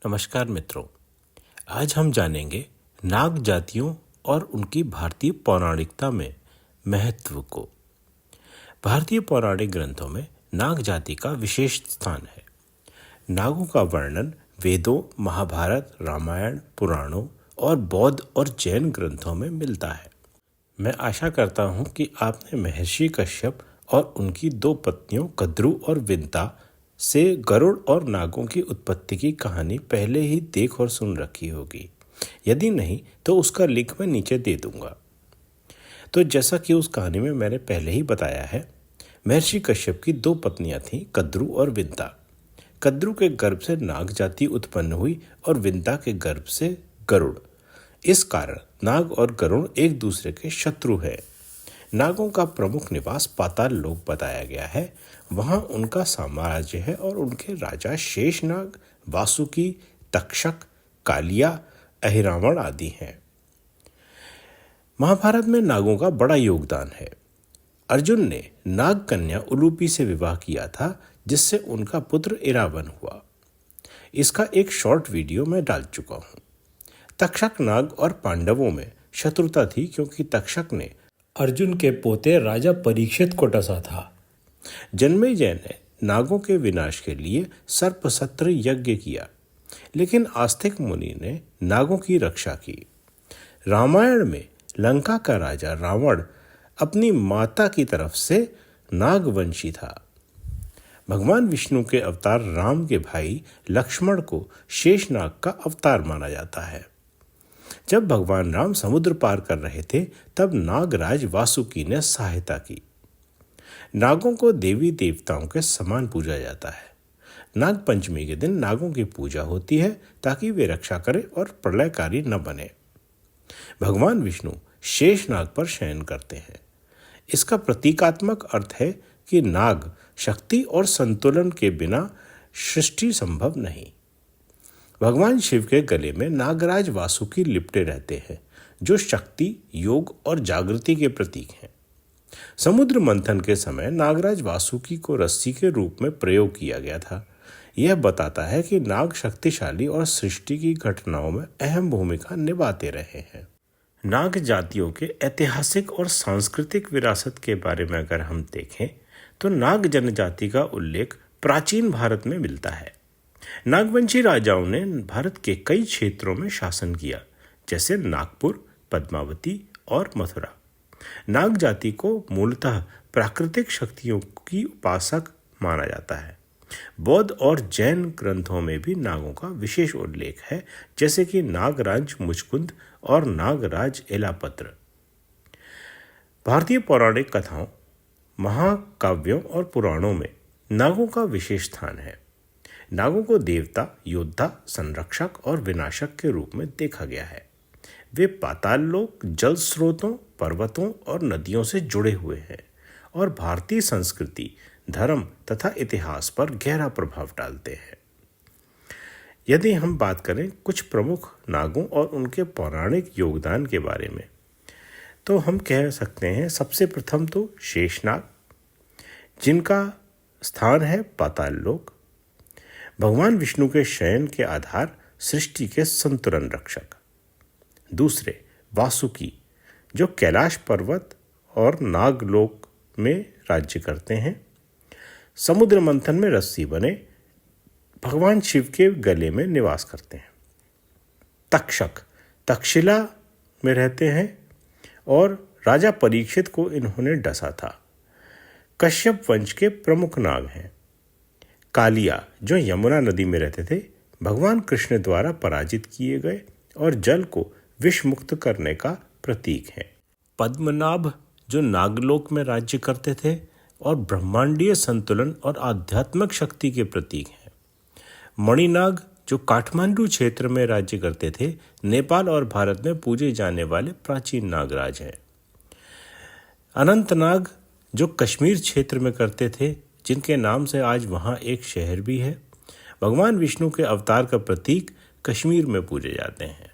नमस्कार मित्रों, आज हम जानेंगे नाग जातियों और उनकी भारतीय पौराणिकता में महत्व को। भारतीय पौराणिक ग्रंथों में नाग जाति का विशेष स्थान है। नागों का वर्णन वेदों, महाभारत, रामायण, पुराणों और बौद्ध और जैन ग्रंथों में मिलता है। मैं आशा करता हूँ कि आपने महर्षि कश्यप और उनकी दो पत्नियों कद्रू और विंता से गरुड़ और नागों की उत्पत्ति की कहानी पहले ही देख और सुन रखी होगी। यदि नहीं तो उसका लिंक मैं नीचे दे दूंगा। तो जैसा कि उस कहानी में मैंने पहले ही बताया है, महर्षि कश्यप की दो पत्नियां थीं, कद्रू और विंता। कद्रू के गर्भ से नाग जाति उत्पन्न हुई और विंता के गर्भ से गरुड़। इस कारण नाग और गरुड़ एक दूसरे के शत्रु हैं। नागों का प्रमुख निवास पाताल लोक बताया गया है। वहां उनका साम्राज्य है और उनके राजा शेषनाग, वासुकी, तक्षक, कालिया, अहिरावण आदि हैं। महाभारत में नागों का बड़ा योगदान है। अर्जुन ने नाग कन्या उलूपी से विवाह किया था, जिससे उनका पुत्र इरावन हुआ। इसका एक शॉर्ट वीडियो मैं डाल चुका हूं। तक्षक नाग और पांडवों में शत्रुता थी, क्योंकि तक्षक ने अर्जुन के पोते राजा परीक्षित को डसा था। जन्मेजय ने नागों के विनाश के लिए सर्पसत्र यज्ञ किया, लेकिन आस्तिक मुनि ने नागों की रक्षा की। रामायण में लंका का राजा रावण अपनी माता की तरफ से नागवंशी था। भगवान विष्णु के अवतार राम के भाई लक्ष्मण को शेषनाग का अवतार माना जाता है। जब भगवान राम समुद्र पार कर रहे थे, तब नागराज वासुकी ने सहायता की। नागों को देवी देवताओं के समान पूजा जाता है। नाग पंचमी के दिन नागों की पूजा होती है, ताकि वे रक्षा करें और प्रलयकारी न बने। भगवान विष्णु शेषनाग पर शयन करते हैं। इसका प्रतीकात्मक अर्थ है कि नाग शक्ति और संतुलन के बिना सृष्टि संभव नहीं। भगवान शिव के गले में नागराज वासुकी लिपटे रहते हैं, जो शक्ति, योग और जागृति के प्रतीक हैं। समुद्र मंथन के समय नागराज वासुकी को रस्सी के रूप में प्रयोग किया गया था। यह बताता है कि नाग शक्तिशाली और सृष्टि की घटनाओं में अहम भूमिका निभाते रहे हैं। नाग जातियों के ऐतिहासिक और सांस्कृतिक विरासत के बारे में अगर हम देखें, तो नाग जनजाति का उल्लेख प्राचीन भारत में मिलता है। नागवंशी राजाओं ने भारत के कई क्षेत्रों में शासन किया, जैसे नागपुर, पद्मावती और मथुरा। नाग जाति को मूलतः प्राकृतिक शक्तियों की उपासक माना जाता है। बौद्ध और जैन ग्रंथों में भी नागों का विशेष उल्लेख है, जैसे कि नागराज मुचकुंद और नागराज एलापत्र। भारतीय पौराणिक कथाओं, महाकाव्यों और पुराणों में नागों का विशेष स्थान है। नागों को देवता, योद्धा, संरक्षक और विनाशक के रूप में देखा गया है। वे पाताल लोक, जल स्रोतों, पर्वतों और नदियों से जुड़े हुए हैं और भारतीय संस्कृति, धर्म तथा इतिहास पर गहरा प्रभाव डालते हैं। यदि हम बात करें कुछ प्रमुख नागों और उनके पौराणिक योगदान के बारे में, तो हम कह सकते हैं सबसे प्रथम तो शेषनाग, जिनका स्थान है पाताल लोक। भगवान विष्णु के शयन के आधार, सृष्टि के संतुलन रक्षक। दूसरे वासुकी, जो कैलाश पर्वत और नागलोक में राज्य करते हैं। समुद्र मंथन में रस्सी बने भगवान शिव के गले में निवास करते हैं। तक्षक तक्षशिला में रहते हैं और राजा परीक्षित को इन्होंने डसा था। कश्यप वंश के प्रमुख नाग हैं। कालिया, जो यमुना नदी में रहते थे, भगवान कृष्ण द्वारा पराजित किए गए और जल को विष मुक्त करने का प्रतीक है। पद्मनाभ, जो नागलोक में राज्य करते थे और ब्रह्मांडीय संतुलन और आध्यात्मिक शक्ति के प्रतीक हैं। मणिनाग, जो काठमांडू क्षेत्र में राज्य करते थे, नेपाल और भारत में पूजे जाने वाले प्राचीन नागराज हैं। अनंतनाग, जो कश्मीर क्षेत्र में करते थे, जिनके नाम से आज वहाँ एक शहर भी है। भगवान विष्णु के अवतार का प्रतीक कश्मीर में पूजे जाते हैं।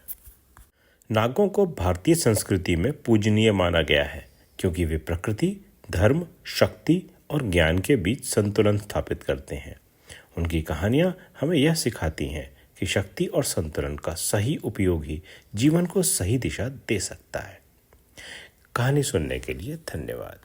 नागों को भारतीय संस्कृति में पूजनीय माना गया है, क्योंकि वे प्रकृति, धर्म, शक्ति और ज्ञान के बीच संतुलन स्थापित करते हैं। उनकी कहानियाँ हमें यह सिखाती हैं कि शक्ति और संतुलन का सही उपयोग ही जीवन को सही दिशा दे सकता है। कहानी सुनने के लिए धन्यवाद।